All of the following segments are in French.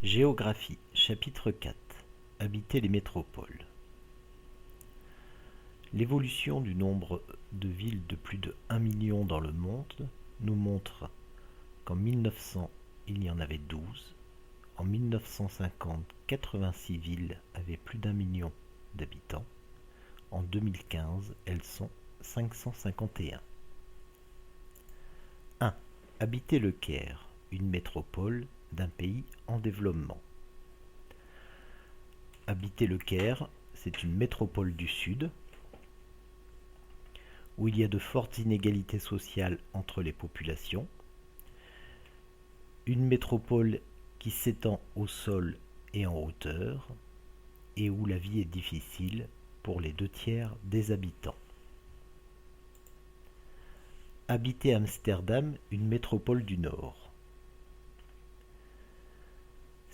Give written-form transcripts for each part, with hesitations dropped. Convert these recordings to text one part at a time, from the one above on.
Géographie, chapitre 4. Habiter les métropoles. L'évolution du nombre de villes de plus de 1 million dans le monde nous montre qu'en 1900, il y en avait 12. En 1950, 86 villes avaient plus d'1 million d'habitants. En 2015, elles sont 551. 1. Habiter le Caire, une métropole d'un pays en développement. Habiter le Caire, c'est une métropole du Sud où il y a de fortes inégalités sociales entre les populations, une métropole qui s'étend au sol et en hauteur et où la vie est difficile pour les 2/3 des habitants. Habiter Amsterdam, une métropole du Nord.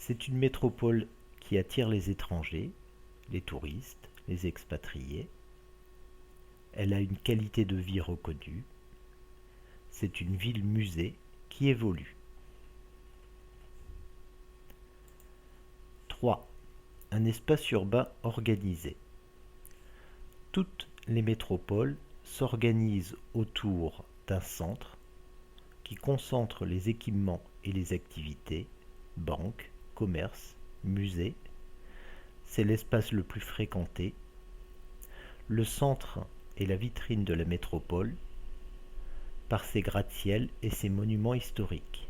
C'est une métropole qui attire les étrangers, les touristes, les expatriés. Elle a une qualité de vie reconnue. C'est une ville-musée qui évolue. 3. Un espace urbain organisé. Toutes les métropoles s'organisent autour d'un centre qui concentre les équipements et les activités, banques, commerces, musées. C'est l'espace le plus fréquenté. Le centre est la vitrine de la métropole par ses gratte-ciels et ses monuments historiques.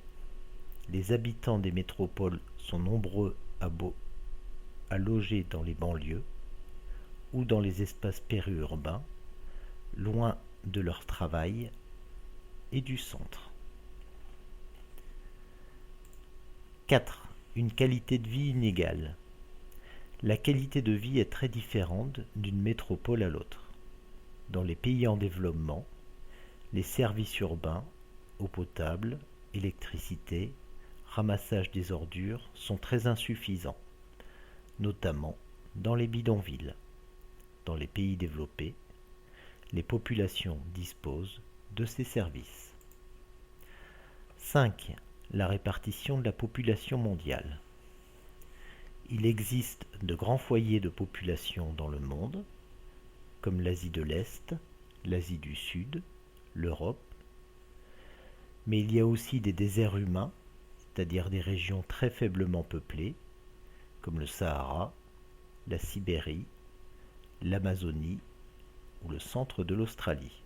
Les habitants des métropoles sont nombreux à loger dans les banlieues ou dans les espaces périurbains, loin de leur travail et du centre. 4. Une qualité de vie inégale. La qualité de vie est très différente d'une métropole à l'autre. Dans les pays en développement, les services urbains, eau potable, électricité, ramassage des ordures sont très insuffisants, notamment dans les bidonvilles. Dans les pays développés, les populations disposent de ces services. 5. La répartition de la population mondiale. Il existe de grands foyers de population dans le monde, comme l'Asie de l'Est, l'Asie du Sud, l'Europe, mais il y a aussi des déserts humains, c'est-à-dire des régions très faiblement peuplées, comme le Sahara, la Sibérie, l'Amazonie ou le centre de l'Australie.